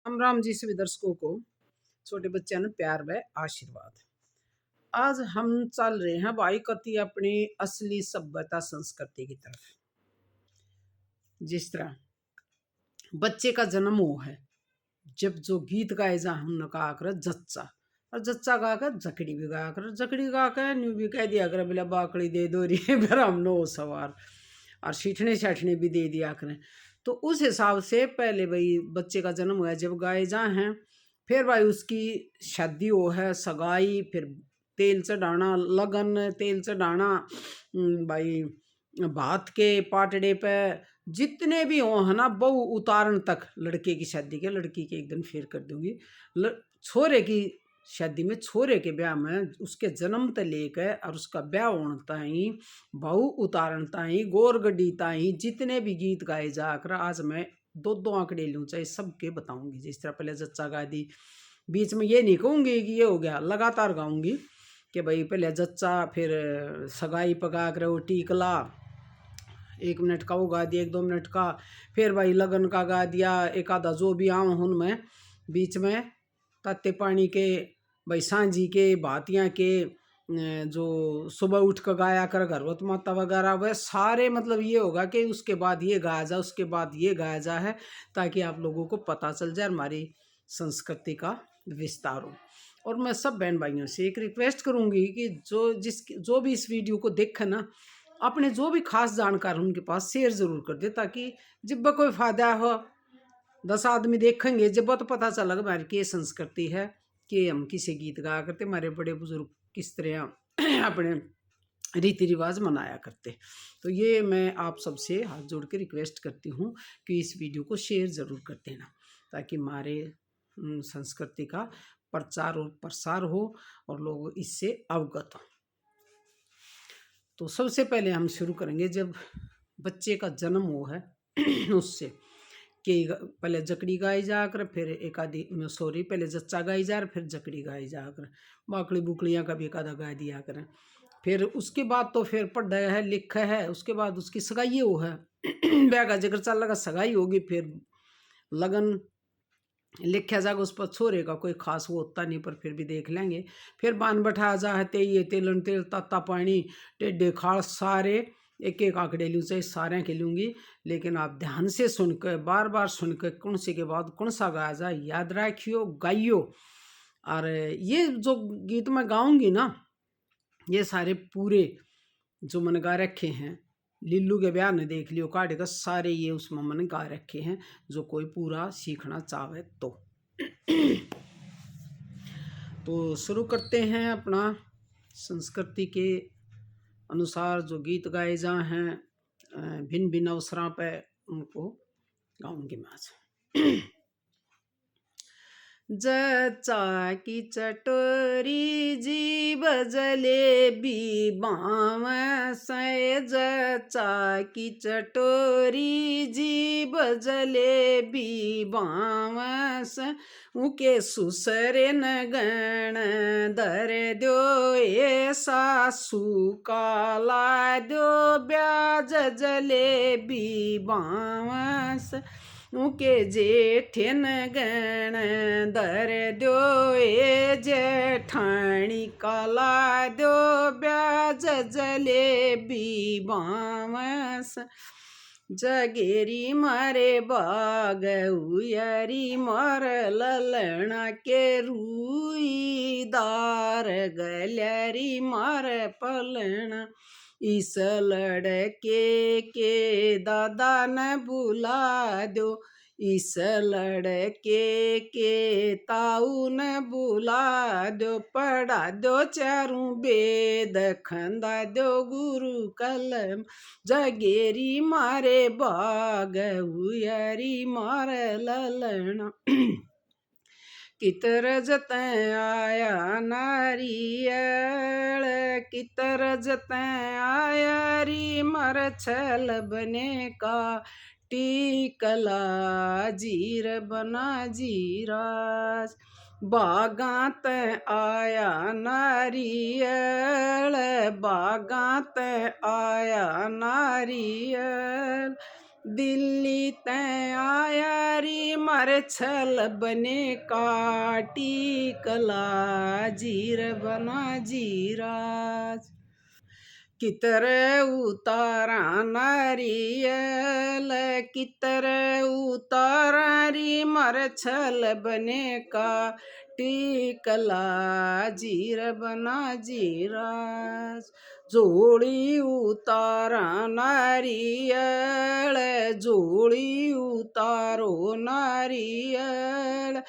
राम राम जी सभी दर्शकों को छोटे बच्चों ने प्यार व आशीर्वाद। आज हम चल रहे हैं भाई कति अपनी असली सभ्यता संस्कृति की तरफ। जिस तरह बच्चे का जन्म हो है, जब जो गीत गाए जा हमने कहा कर जच्चा, और जच्चा गा कर जकड़ी भी गाया कर, जकड़ी गा कर न्यू भी कह दिया कर बोला बाकड़ी दे दो री फिर हम नो सवार, और सीठने साठने भी दे दिया करें। तो उस हिसाब से पहले भाई बच्चे का जन्म हुआ जब गाए जा हैं, फिर भाई उसकी शादी हो है, सगाई, फिर तेल चढ़ाना, लगन, तेल चढ़ाना, भाई भात के पाटड़े पे जितने भी हो है ना, बहु उतारण तक, लड़के की शादी के, लड़की के एक दिन फिर कर दूंगी, छोरे की शादी में, छोरे के ब्याह में, उसके जन्म ते लेकर और उसका ब्याह होने ताई, बहु उतारण ताई, गोरगड्डी ताई, जितने भी गीत गाए जाकर आज मैं दो दो आंकड़े लूँ चाहे सबके बताऊंगी। जिस तरह पहले जच्चा गा दी, बीच में ये नहीं कहूँगी कि ये हो गया, लगातार गाऊंगी कि भाई पहले जच्चा, फिर सगाई पका कर वो टीकला 1 मिनट का वो गा दिया, 1-2 मिनट का, फिर भाई लगन का गा दिया एक आधा जो भी आऊँ हूँ मैं, बीच में ताते पानी के, भाई सांझी के, भातियाँ के, जो सुबह उठ कर गाया कर घरवत माता वगैरह, वह सारे मतलब ये होगा कि उसके बाद ये गाया जा, उसके बाद ये गाया जा है, ताकि आप लोगों को पता चल जाए हमारी संस्कृति का विस्तार हो। और मैं सब बहन भाइयों से एक रिक्वेस्ट करूंगी कि जो भी इस वीडियो को देखे ना, अपने जो भी खास जानकार उनके पास शेयर जरूर कर दे, ताकि जब कोई फायदा हो, 10 आदमी देखेंगे जब तो पता चलेगा हमारी क्या संस्कृति है, कि हम किसे गीत गाया करते, हमारे बड़े बुजुर्ग किस तरह अपने रीति रिवाज मनाया करते। तो ये मैं आप सबसे हाथ जोड़ के रिक्वेस्ट करती हूँ कि इस वीडियो को शेयर ज़रूर कर देना, ताकि हमारे संस्कृति का प्रचार और प्रसार हो और लोग इससे अवगत हों। तो सबसे पहले हम शुरू करेंगे जब बच्चे का जन्म हो है उससे, कि पहले जकड़ी गाई जाकर, फिर एक आधी सॉरी पहले जच्चा गाई जा, फिर जकड़ी गाई जाकर, बाकड़ी बुकड़ियाँ का भी एक आधा गा दिया करें। फिर उसके बाद तो फिर पढ़ा है, लिखा है, उसके बाद उसकी सगाई हो है ब्याह का जिक्र चल लगा, सगाई होगी, फिर लगन लिखा जाएगा, उस पर छोरे का कोई खास वो होता नहीं, पर फिर भी देख लेंगे। फिर बान बैठाया जा है, ये तेलन तेल ताता पानी टेढ़े खाड़ सारे, एक एक आंकड़े लूँ चाहे सारे के लूँगी, लेकिन आप ध्यान से सुनकर, बार बार सुनकर, कौन से के बाद कौन सा गाया जाए याद रखियो, गाइयो। और ये जो गीत मैं गाऊंगी ना, ये सारे पूरे जो मैंने गा रखे हैं, लिल्लू के ब्याह ने देख लियो काटे का, सारे ये उसमें मैंने गा रखे हैं, जो कोई पूरा सीखना चाहे तो तो शुरू करते हैं अपना संस्कृति के अनुसार जो गीत गाए जा हैं, भिन्न भिन्न अवसरों पर उनको गाऊंगी मैं आज। जच्चा की चटोरी जीभ जलेबी बाँव से, जच्चा की चटोरी जीभ जलेबी बाँव से, उके सुसरे न गण धर दो ए सासू काला दो ब्याज जलेबी बाँव से, उके जेठन गण धर दो ए जेठानी काला दो ब्याज जलेबी बाँवस, जगेरी मारे बाग उयरी मार ललना के रूई दार गलरी मार पलना, इस लड़के के दादा न बुला दो, इस लड़के के ताऊ न बुला दो, पढ़ा दो चारों वेद खंदा दो गुरु कलम, जगेरी मारे बाग उयरी मार ललना, कितर जतै आया नारियल, कितर जतै आया री मर छल बने का, टीकला जीर बना जीरास, बागात आया नारियल, बागात आया नारियल, दिल्ली तय आया री मर छल बने काटी कला जीर बना जीराज कितर उतारा नारियल कितर उतारा री मर छल बने का टिकला जीर बना जीराज जोड़ी उतारा नारियल जोड़ी उतारो नारियल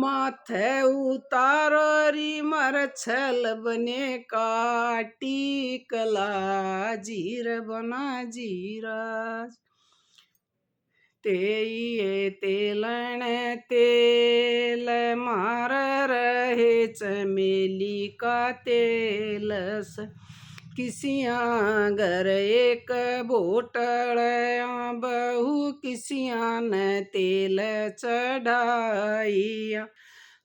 माथे उतारो री मर छल बने काटी कला जीर बना जीराज ते तेलन तेल मार रहे चमेली का तेलस किसियां घर एक बोटल बहू किसियां न तेल चढ़ाइया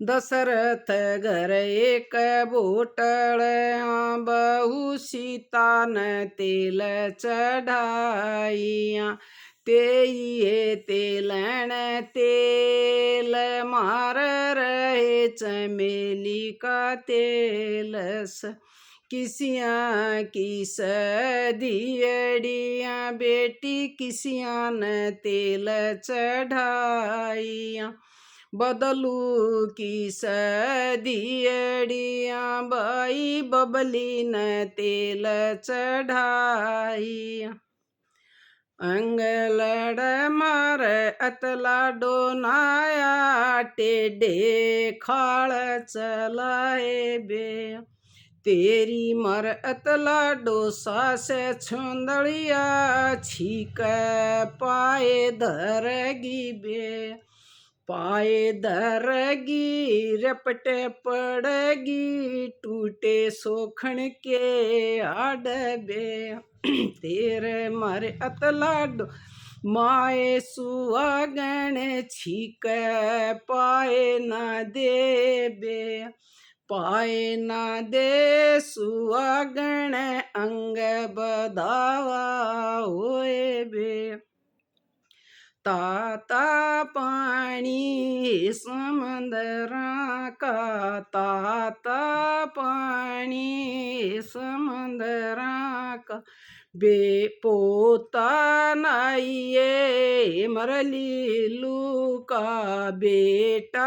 दशरथ घर एक बोटल बहू सीता न तेल चढ़ाइया ते तेलन तेल मार रहे चमेली का तेलस किसियां की सदियड़ियाँ बेटी किसियां न तेल चढ़ाइया बदलू की सदियड़ियाँ बाई बबली न तेल चढ़ाइया अंगलड़ मार अतला डोनाया टेढ़े खाड़ चलाए बे तेरी मर अतला डोसा से छुंदड़िया छीक पाए धरगी बे पाए धरगी रपटे पड़गी टूटे सोखण के आडबे तेरे मारे अतलाडो माए सुहागण छीक पाए ना देबे पाए ना दे सुहागण अंग बधावा होए बे ताता पानी समंदरा का ताता पानी समंदरा का बेपोता नाइये मरली लूका बेटा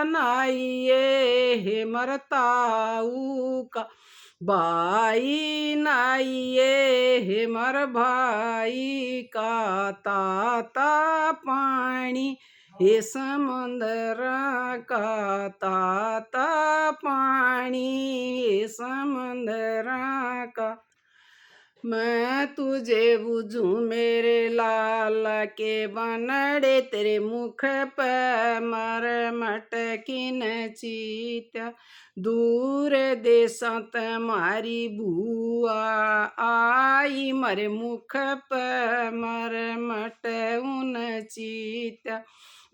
नाइये मरताऊ का भाई नाइये मर भाई का ताता पानी हे समंदरा का ताता पानी हे समंदरा का मैं तुझे बुझूं मेरे लाल के बनड़े तेरे मुख पर मर मटकी न चीत्या दूर देशत मारी बुआ आई मरे मुख पर मर मट उन चीत्या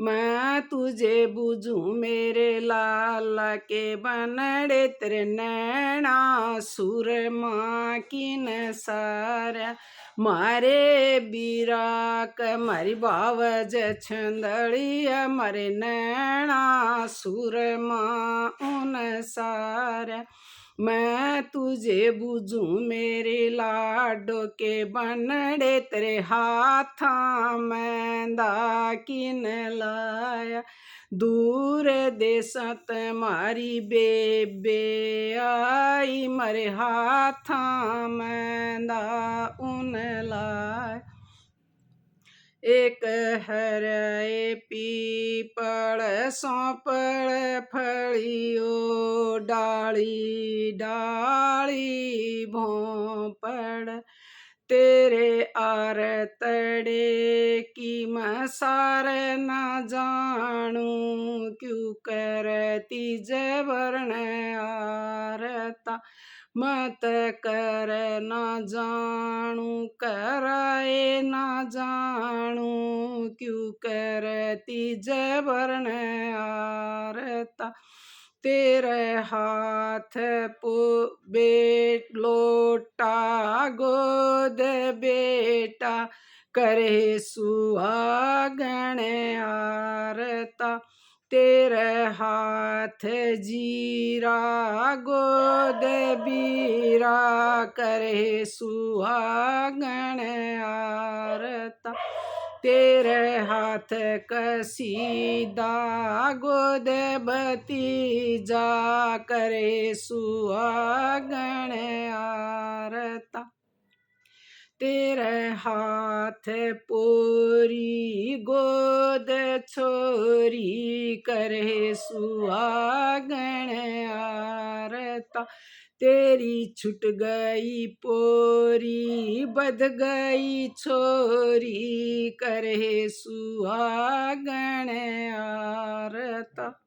मैं तुझे बुझूं मेरे लाल के बनड़े तेरे नैना सुरमा की न सारा मारे बीराक मारी बावज छंदड़िया मारे नैना सुरमा उन सारा मैं तुझे बुझूं मेरे लाडो के बनड़े तेरे हाथा में दाकिन लाया दूर देशत मारी बेबे आई मरे हाथा में दा उन लाया एक हरे पीपल सौंपड़ फड़ियो डाली डाली भोंपड़ तेरे आर तड़े की मसार न जानू क्यों करती जबरन आरता मत कर न जानू कराए न जानू क्यों करती जबरन आरता तेरे हाथ पो बेट लोटा गोद बेटा करे सुहागण आरता। तेरे हाथ जीरा गोद बीरा, करे सुहागण आरता। तेरे हाथ कसीदा गोद भतीजा, करे सुहागण आरता। तेरे हाथ पोरी गोद छोरी, करे सुहागण आरता। तेरी छूट गई पोरी बध गई छोरी, करे सुहागण आरता।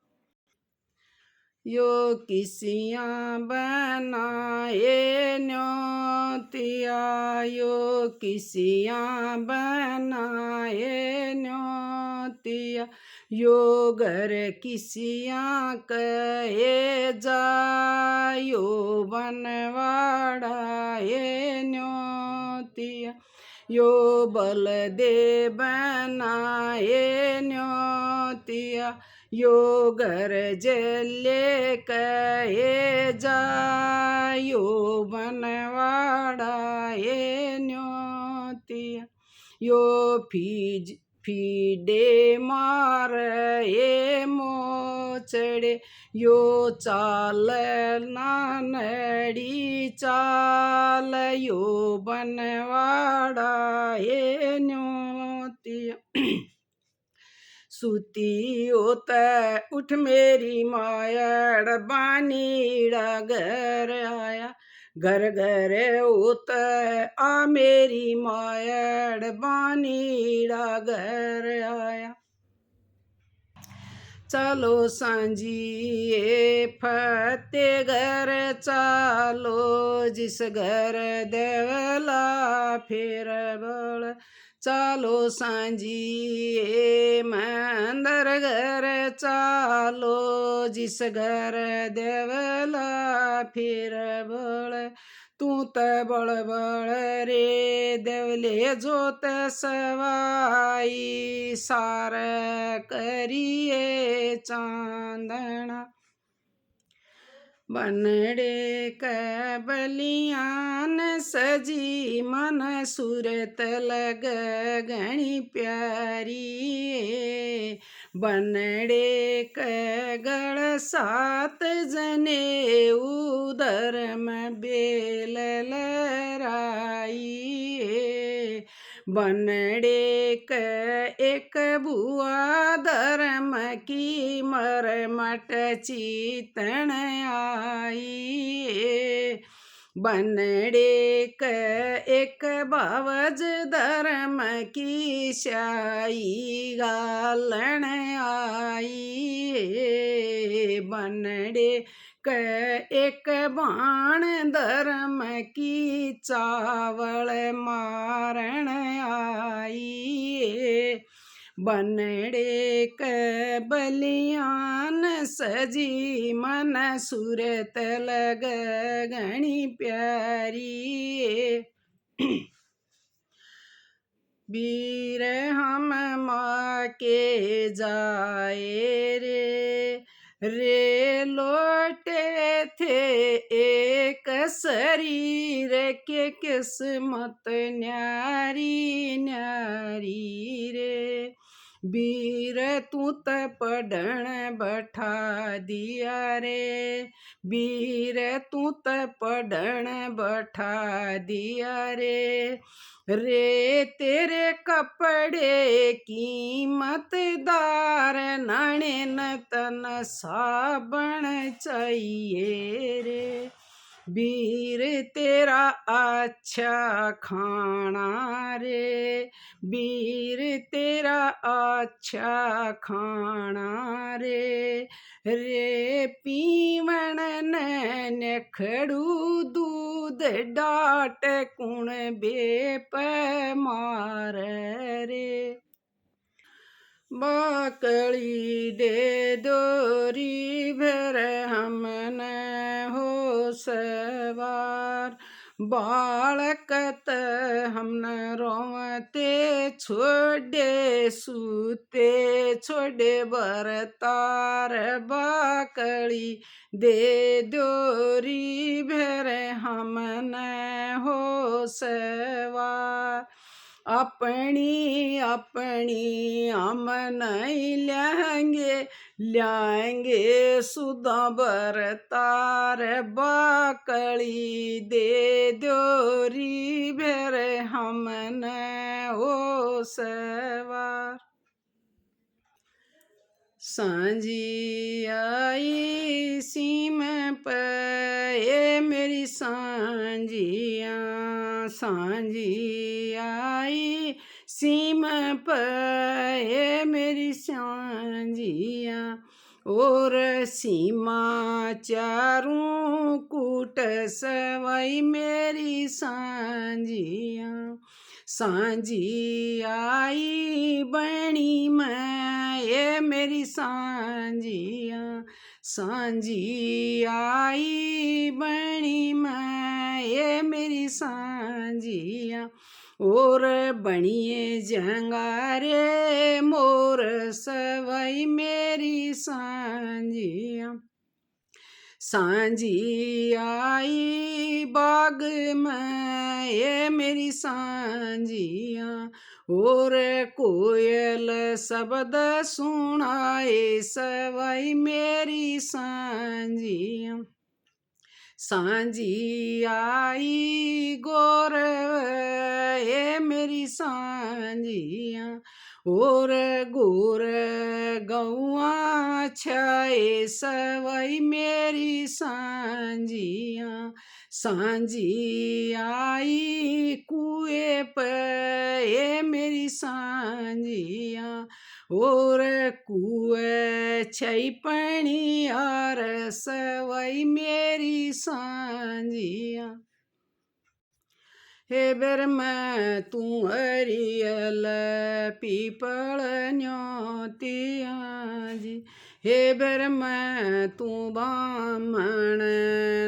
यो किसियाँ बनाए न्योतिया, यो किसियाँ बनाए न्योतिया। यो घर किसियाँ कहे जायो, बनवाड़ा ये न्योतिया। यो बल दे बनाए न्योतिया, यो घर जले कहे जायो, बनवाड़ा ये न्योतिया। यो फीडे मार ये मोचड़े, यो चाल नानड़ी चाल, यो बनवाड़ा ये न्योतिया। सूती होत उठ मेरी मायड़, बानीड़ा घर आया। घर घर होत आ मेरी मायड़, बानीड़ा घर आया। चलो सांझिए फतेह घर चालो, जिस घर देवला फिर बड़। चालो सांझिए मंदर घर चालो, जिस घर देवला फिर बड़। तू त बड़ बड़ रे देवले जोत सवाई, सार करिए चांदना। बनड़े क बलियान सजी, मन सूरत लग घनी प्यारी। बनड़े क गढ़ सात जने उधर में बेल लहराई। बनड़े क एक बुआ धर्म की मरमट चीतन आई। बनड़े क एक बावज धर्म की स्याही गालन आई। बनड़े क एक बाण धर्म की चावल मारण आई। बनड़े क बलियान सजी, मन सूरत लग घनी प्यारी। वीर हम माँ के जाए रे लौटे थे एक शरीर के, किस्मत न्यारी न्यारी रे। वीर तू त पढ़न बैठा दिया रे, वीर तू त पढ़न बैठा दिया रे। रे तेरे कपड़े कीमतदार, नाणे न तन साबण चाहिए रे। वीर तेरा अच्छा खाना रे, वीर तेरा अच्छा खाना रे। रे पीवण न खड़ू दूध, डाट कुण बेप मार रे। बाकड़ी दे दोरी भर हमन हो सवार, बालक हमने रोवते छोड़े सूते छोड़े बरतार बाकड़ी दे दोरी भेरे हमने हो सवार अपनी अपनी हम नहीं लाएंगे सुधा बरतार बाकड़ी दे दोरी भेरे हमने हो सवार सांझी आई सीम पे ये मेरी सांझिया सांझी आई सीम पे ये मेरी सांझिया और सीमा चारों कूट सवाई मेरी सांझिया सांझी आई बनी मैं ये मेरी सांझिया सांझी आई बनी मैं ये मेरी सांझिया और बनिए जंगारे मोर सवाई मेरी सांझिया सांझी आई बाग में ये मेरी सांझिया और कोयल शब्द सुनाए सवाई मेरी सांझिया सांझी आई गोर ये मेरी सांझिया और गोर गौआ छाए सवाई मेरी सांझिया सांझी आई कुएं पे ये मेरी सांझिया और कुएं छई पणी आर सवाई मेरी सांझिया हे बेर मैं तू हरियल पीपल न्योतिया जी हे बेर मैं तू बामण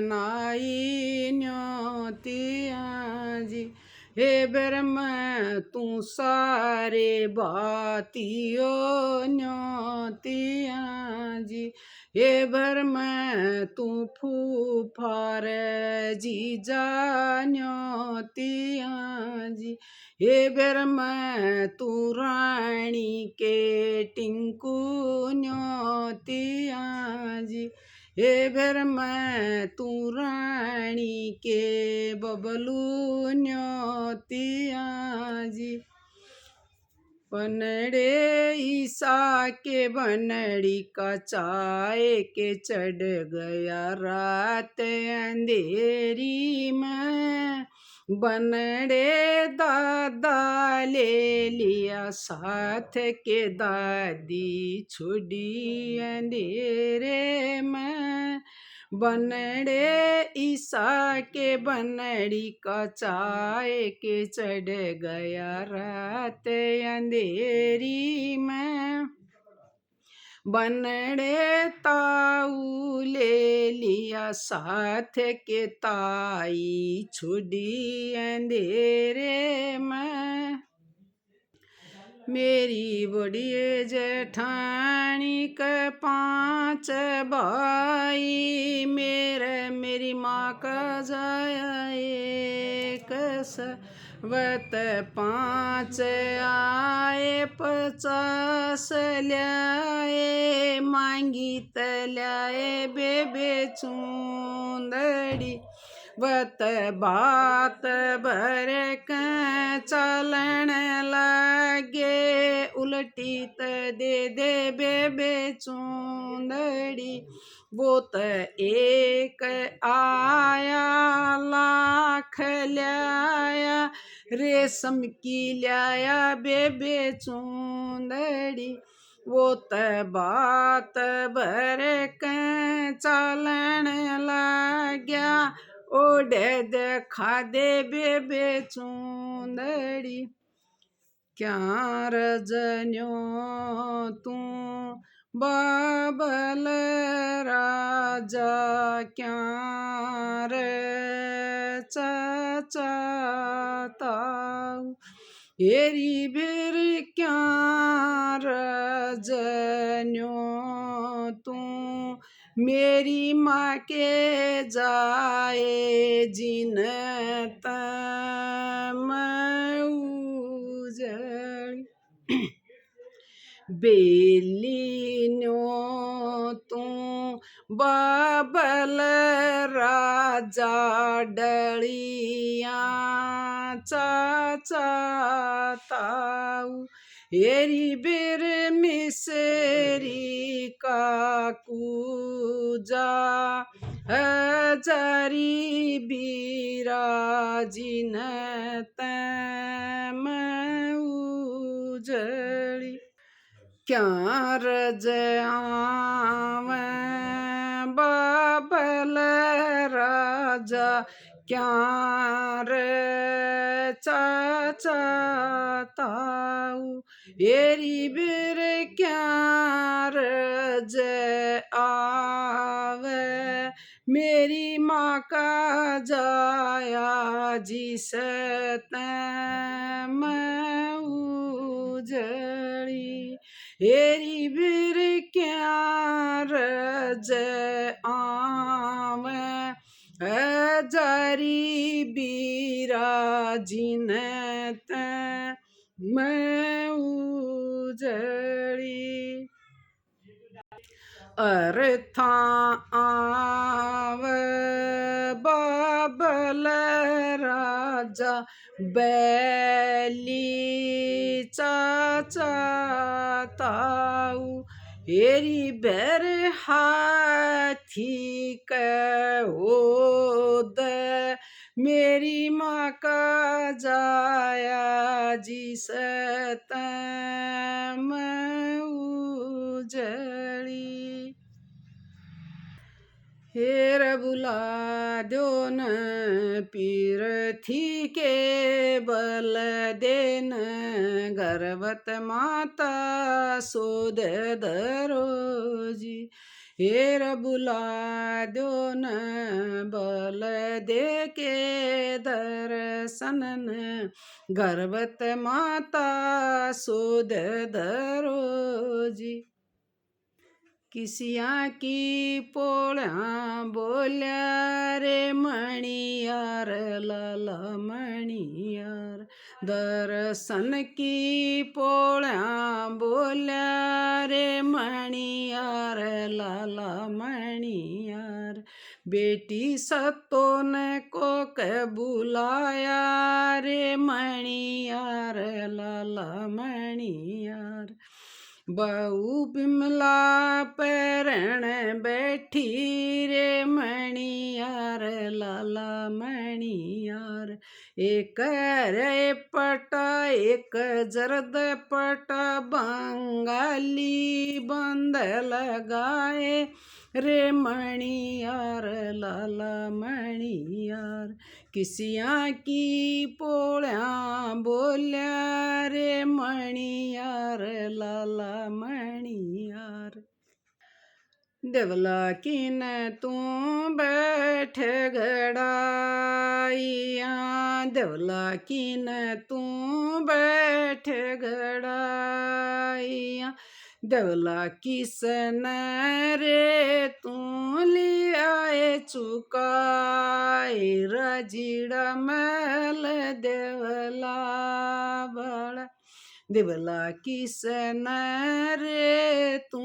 नाई न्योतिया जी हे बेर मैं तू सारे बातियो न्योतिया जी हे भर मैं तू फूफार जीजा न्योतिया जी हे बेर मैं तू रानी के टिंकू न्योतिया जी हे बेर मैं तू रानी के बबलू न्योतिया जी बनड़े ईसा के बनड़ी का चाय के चढ़ गया रात अंधेरी में बनड़े दादा ले लिया साथ के दादी छुड़ी अंधेरे में बनड़े ईसा के बनड़ी का चाय के चढ़ गया रात अंधेरी में बनड़े ताऊ ले लिया साथ के ताई छुड़ी अंधेरे में मेरी बड़ी जेठानी के 5 भाई मेरी माँ का जाया एक वत 5 आए 50 ल्याए मांगी तल्याए बेबे चूंदड़ी वत बात भर के चलन लगे उल्टी त दे बेबे चूंदड़ी वो त एक आया लाख ल्याया रेशम की ल्याया बेबे चूंदड़ी वो त बात भर के चलन लग्या ओढ़े देखा दे बेबे चूंदड़ी क्या रजन्यो तू बाबल राजा क्या रे चचाताऊ हेरी बेर क्या रजन्यो तू मेरी माँ के जाए जिन तम उजड़ी बेलिन्यो तू बाबल राजा डलिया चाचाताऊ हेरी बेर मिसरी काकूजा हजारी बिराजिन तम उजड़ी क्या रजाव बाबल राजा क्या रे चाचाताऊ हेरी बेर क्या रज आवे मेरी माँ का जाया जिस तम उजड़ी हेरी बेर क्या रज आवे हजारी बिराजिन तम उजड़ी अर्था आव बाबल राजा बैली चाचाताऊ हेरी बेर हाथी कहोद मेरी माँ का जाया जिस तम उजड़ी हेर बुला दो न पीर थी के बल देन गर्भवत माता सोद दरोजी हेर बुला दो न बल दे के दर्शन गर्भवत माता सोद दरोजी किसिया की पोळ्या बोल्या रे मणियार लाला मणियार दर्शन की पोळ्या बोल्या रे मणियार लाला मणियार बेटी सतोन को के बुलाया रे मणियार लाला मणियार बहु बिमला पैरण बैठी रे मणियार लाला मणियार एक रे पट एक जरद पट बंगाली बंद लगाए रे मणियार लाला मणियार किसिया की पोळ्या बोल्या रे मणियार लाला मणियार देवला किन तू बैठ गड़ाइया देवला किन तू बैठ गड़ाइया देवला किसन रे तू लियाए चुकाए रजिड़ा मैल देवला बड़ा देवला किसन रे तू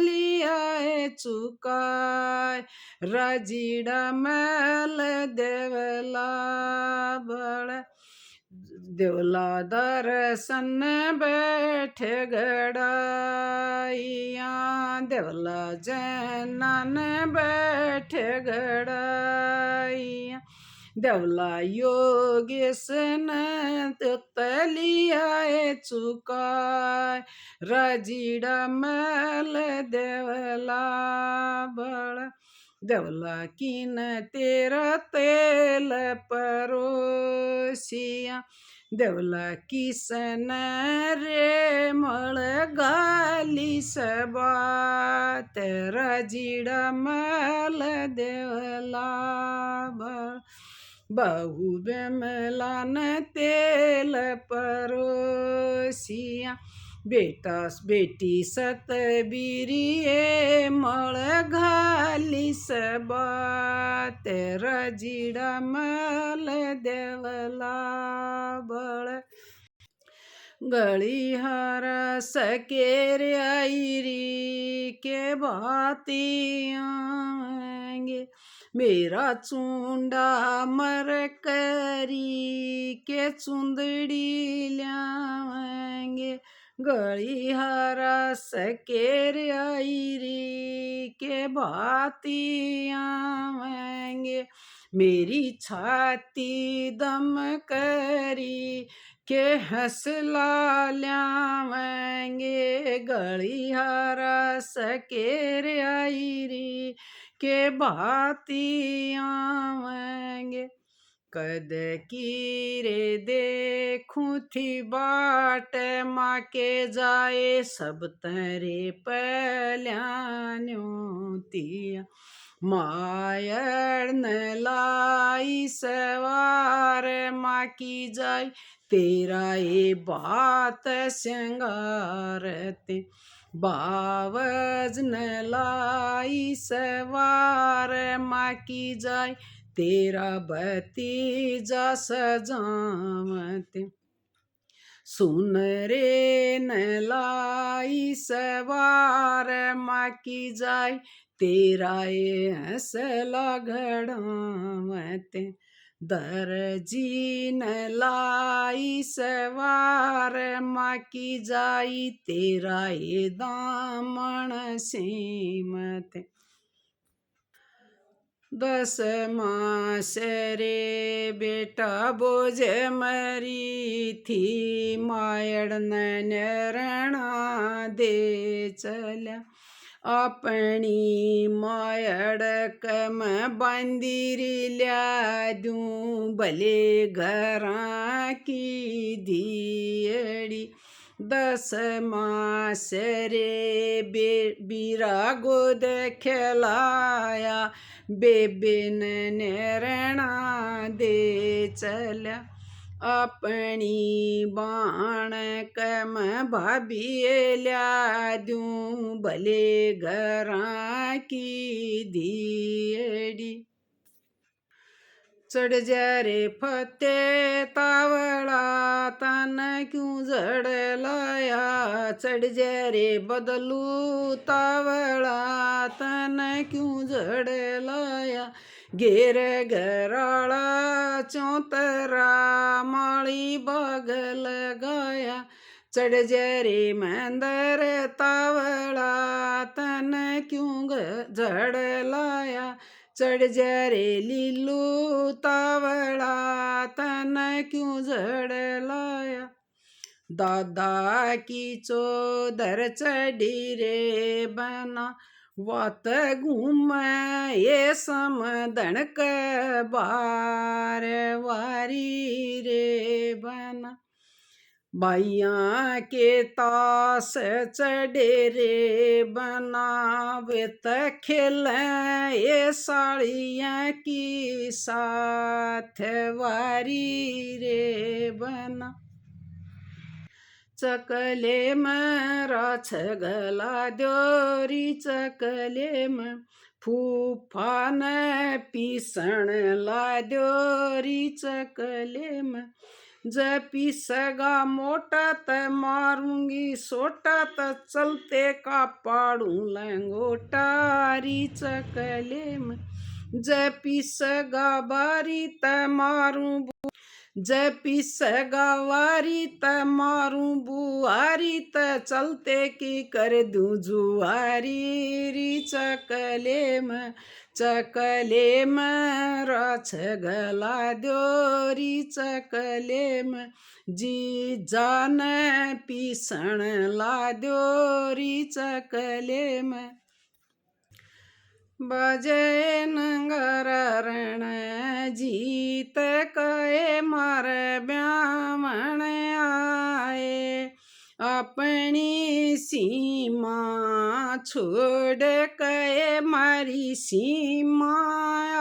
लियाए चुकाए रजिड़ा मैल देवला बड़ा देवला दर्शन बैठ गड़ाइया देवला जैनन बैठ गड़ाइया देवला योगेश तलियाए चुकाय रजिड़ा मैल देवला बड़ा देवला किन तेरा तेल परोसिया देवला किसन रे मळ गाली सबा तेरा जिड़ा मैल देवला बड़ा बहु बेमला न तेल परोसिया, बेटा बेटी सतबीरिये मळ घाली सबा, तेरा जिडा मल देवला बळ, गली हरा सकेर आईरी के बाती आएंगे, मेरा चूंडा मर करी के चुंदड़ी लाएंगे, गली हरा सकेर आईरी के बाती आएंगे, मेरी छाती दम करी के हंसला ल्यावेंगे, गली हरा सकेर आईरी के बाती आवेंगे, कद की रे देखूं थी बाट माँ के जाए सब तरे पल्यान्यों तिया, मायर न लाई सवार माँ की जाय, तेरा ये बात श्रृंगारते, बावज न लाई सवार माँ की जाय, तेरा भतीजा सजावते, सुन रे न लाई सवार माँ की जाय, तेरा ये हंसला घड़ावते, दर्जी न लाई सवार माँ की जाई, तेरा ये दामन सीमते, 10 मास रे बेटा बोझ मरी थी, मायड़ नैरणा दे चल्या, अपनी मायड़ कम बंदीरी ल्या दूं, भले घरा की दियड़ी, 10 मास रे बीरा गोद खिलाया, बेबे नैरणा दे चल्या, अपनी बाण कम भाभी ल्या दूं, भले घरा की दियड़ी, चढ़ जा रे फते तावड़ा तन क्यों जड़ लाया, चढ़ जा रे बदलू तावड़ा तन क्यों जड़ लाया, घेर घराड़ा चौतरा माली बाग लगाया, चढ़ जा रे मंदर तावड़ा तन क्यों जड़ लाया, चढ़ जा रे लीलू तावड़ा तन क्यों जड़ लाया, दादा की चोदर चढ़ी रे बना, वात घूम ये समदन के बार वारी रे बना, बाइया के तास चढ़े रे बना, वे त खेल ये साड़ियाँ की साथ वारी रे बना, चकले में राछ गला द्योरी, चकले में फूफा ने पीसण ला द्योरी, चकले में जपी सगा मोटा त मारूंगी सोटा, त चलते का पाड़ू लंगोटारी, चकले में जपी सगा बारी त मारूं, जपी सगावारी त मारूं बुआरी, त चलते की कर दूं जुआरी री, चकले में राछ गला द्योरी, चकले में जी जान पीसण ला द्योरी, चकले में बजे नंगर रण जीत कहे मार ब्यामण आए, अपनी सीमा छोड़ कहे मारी सीमा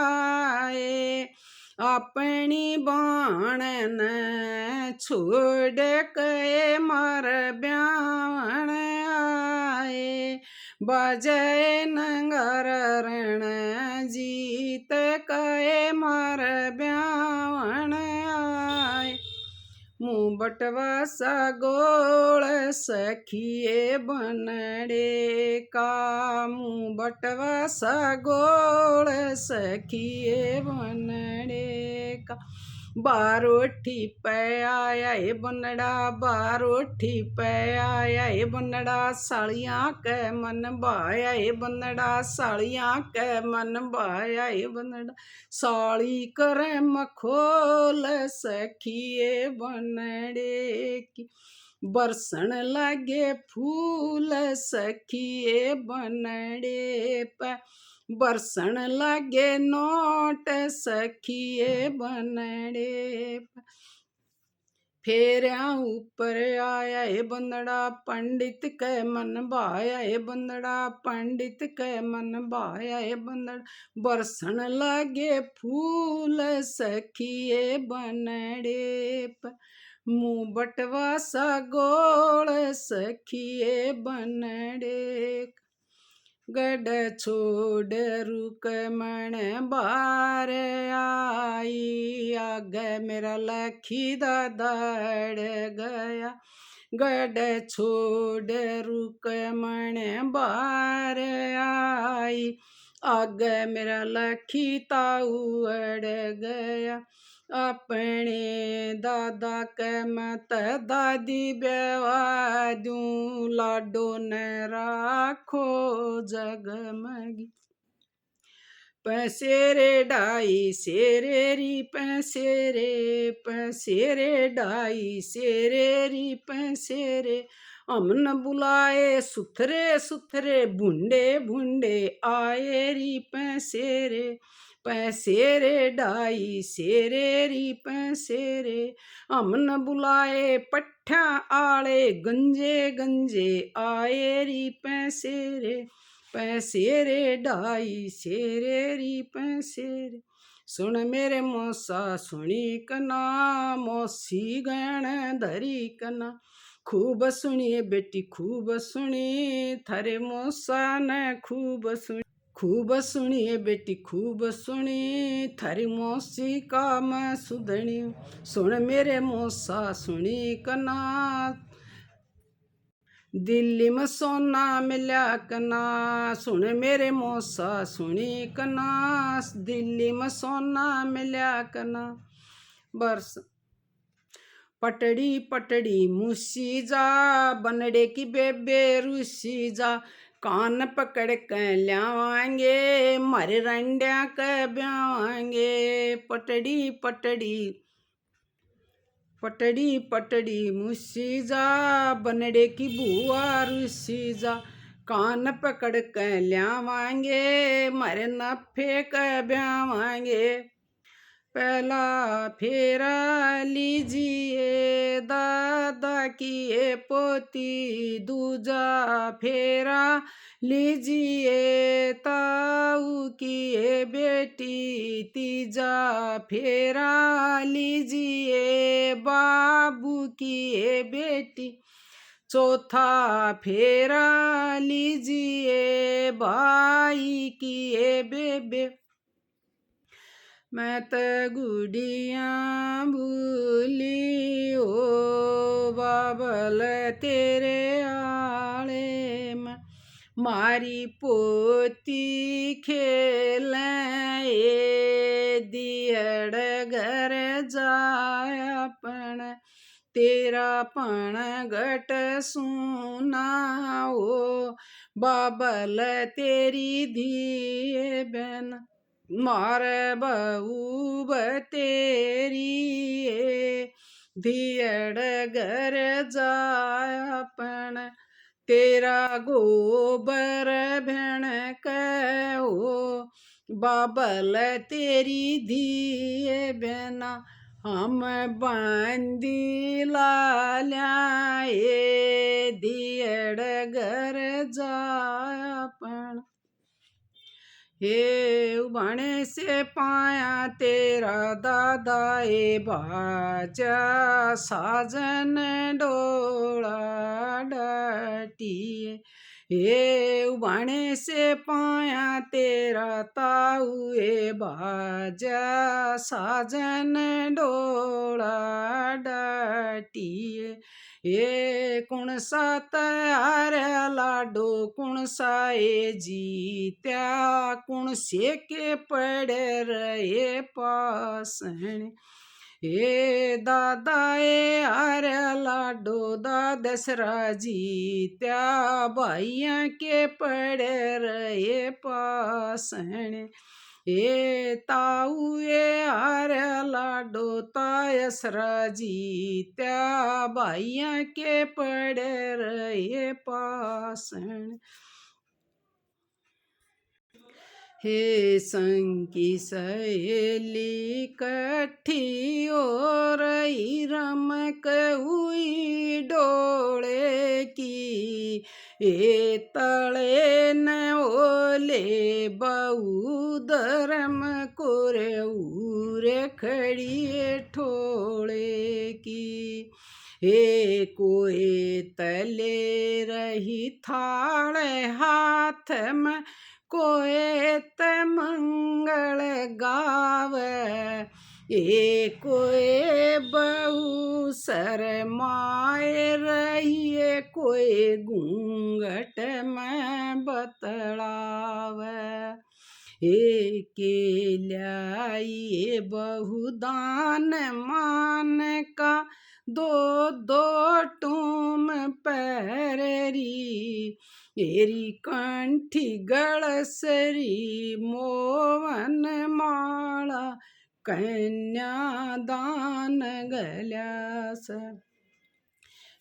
आए, अपनी बाण न छोड़ के मर ब्यावन आए बजय नंगर रण जीत के मर ब्यावन आए मुँह बटवा सा गोल सखिए बनड़े का मुँह बटवा सा गोल सखिए बनड़े का बारोठी पे आया हे बनड़ा बारोठी पे आया हे बनड़ा साड़ियाँ के मन भाया हे बनड़ा साड़ियाँ के मन भाया हे बनड़ा साड़ी करे मखोल सखिए बनड़े की बरसन लगे फूल सखिए बनड़े पे बरसन लगे नोट सखिए बनड़े पे फेरिया ऊपर आया हे बंदड़ा पंडित के मन भाया हे बंदड़ा पंडित के मन भाया हे बंदड़ा बरसन लगे फूल सखिए बनड़े पर मुँह बटवा सा गोल सखिए बनड़े गड छोड़ रुक मन बार आई आगे मेरा लखी दड़ गया गड छोड़ रुक मन बार आई आगे मेरा लखी ताऊ अड़ गया अपने दादा के मत दादी बेवा दूं लाडो न राखो जगमगी पैसेरे डाई सेरेरी पैसेरे डाई सेरेरी पैसेरे अमन बुलाए सुथरे सुथरे भुंडे भुंडे आए री पैसेरे पैसेरे डाई सेरेरी पैसेरे अमन बुलाए पट्ठा आले गंजे गंजे आए री पैसेरे पैसेरे डाई सेरेरी पैसेरे सुन मेरे मोसा सुनी कना मोसी गण धरी कना खूब सुनिए बेटी खूब सुनी थारे मोसा ने खूब सुनिए बेटी खूब सुनी थारी मौसी का मैं सुधनी सुन मेरे मौसा सुनी कना दिल्ली में सोना मिला कना सुन मेरे मौसा सुनी कना दिल्ली में सोना मिला कना बरस पटड़ी पटड़ी मुसी जा बनड़े की बेबे रूसी जा कान पकड़ के लावांगे मरे रंडिया के ब्यावांगे पटड़ी पटड़ी पटड़ी पटड़ी मुसी जा बनड़े की बुआ रूसी जा कान पकड़ के लावांगे मरे नफे के ब्यावांगे पहला फेरा लीजिए दादा की ये पोती दूजा फेरा लीजिए ताऊ की ये बेटी तीजा फेरा लीजिए बाबू की ये बेटी चौथा फेरा लीजिए भाई की ये बेबे मैं तो गुड़िया भूली ओ बाबल तेरे आले में मारी पोती खेल दियड़ घर जाया पण तेरा पण घट सुना ओ बाबल तेरी धी बहन मारे बहू तेरी धियड़ घर जापन तेरा गोबर भेण कहो बाबल तेरी धिए बेना हम बांदी लाल्याए धियड़ घर जापन हे उबाणे से पाया तेरा दादा ए बाजा साजन डोला डाटिए। हे उबाणे से पाया तेरा ताऊ ए बाजा साजन डोला डाटिए। ये कुण सा तयार लाडो कुण सा ए जीत्या कुण से के पड़े रहे पासण। ए दादा ए आर्य लाडो दादसरा जीत्या भाइया के पड़े रहे पासण। ए ताऊ ए आर्य लाडो तायसरा जीत्या भाइया के पड़े रहे पासण। हे संग की सहेली कट्ठी हो रही रमक हुई डोले की। ए तले न ओले बहु धर्म कोरे उरे खड़ी ठोले की। हे कोई तले रही थाले हाथ में कोए ते मंगल गावे। ए कोई बहु शरमाए रहिए कोई घूंघट में बतलावे। के ल्याइए बहुदान मान का दो दो टूम पैरी। एरी कंठी गलसरी मोवन माला कन्यादान गल्यास।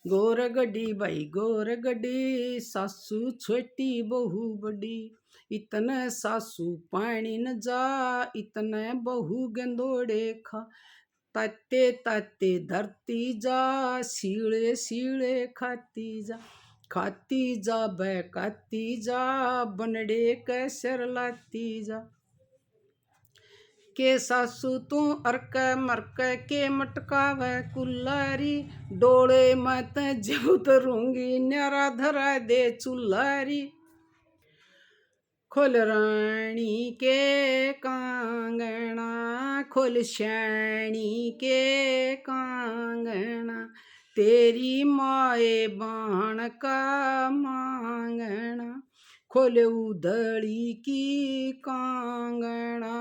गोरगड्डी भाई गोरगड्डी सासू छोटी बहू बड़ी। इतने सासू पानी न जा इतने बहू गंदोड़े खा। ताते ताते धरती जा सीले सीले खाती जा। खाती जा बहकाती जा बनड़े कैसर लाती जा। के सासू तू अर्क मरक के मटकावे कुल्हारी। डोले मत जब तरूंगी न्यारा धरा दे चुल्हारी। खोल रानी के कांगना खोल श्याणी के कांगना। तेरी माए बाण का मांगना। खोल उधड़ी की कांगना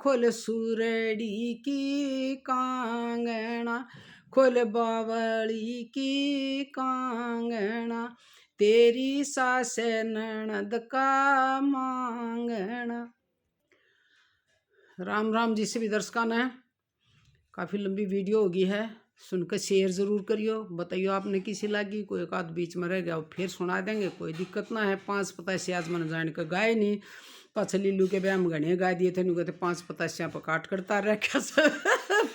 खोल सुरड़ी की कांगना। खोल बावली की कांगना। तेरी सास ननद का मांगना। राम राम जी सभी दर्शकों ने। काफ़ी लंबी वीडियो होगी है, सुनकर शेयर ज़रूर करियो। बताइयो आपने किसी लगी। कोई एक आध बीच में रह गया फिर सुना देंगे, कोई दिक्कत ना है। 5 पतासे आज मैंने जान कर गाय नहीं पाछे लीलू के ब्याह में घने गा दिए थे। नहीं कहते 5 पतासियाँ पर काट करता रह क्या से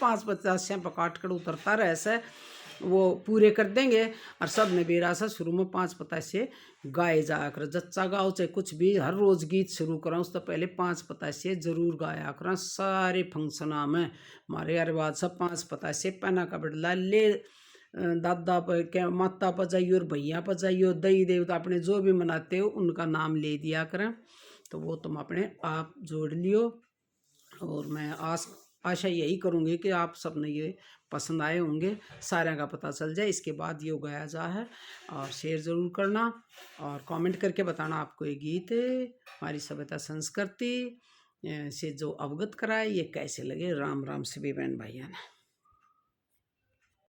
5 पतासियाँ पर काट कर उतरता रहे से वो पूरे कर देंगे। और सब ने बेरा सा शुरू में 5 पतासे गाए जाया कर। जच्चा गाओ चाहे कुछ भी हर रोज़ गीत शुरू करा उससे पहले 5 पतासे जरूर गाया करा। सारे फंक्शना में हमारे यार बाद सब 5 पतासे पहना का बदला ले दादा पर क्या माता पर जाइयो और भैया पर जाइयो। दई देवता अपने जो भी मनाते हो उनका नाम ले दिया करें तो वो तुम अपने आप जोड़ लियो। और मैं आशा यही करूँगी कि आप सब ने ये पसंद आए होंगे, सारे का पता चल जाए। इसके बाद ये गाया जा है और शेयर ज़रूर करना और कमेंट करके बताना आपको ये गीत हमारी सभ्यता संस्कृति से जो अवगत कराए ये कैसे लगे। राम राम सभी बहन भाइयों ने।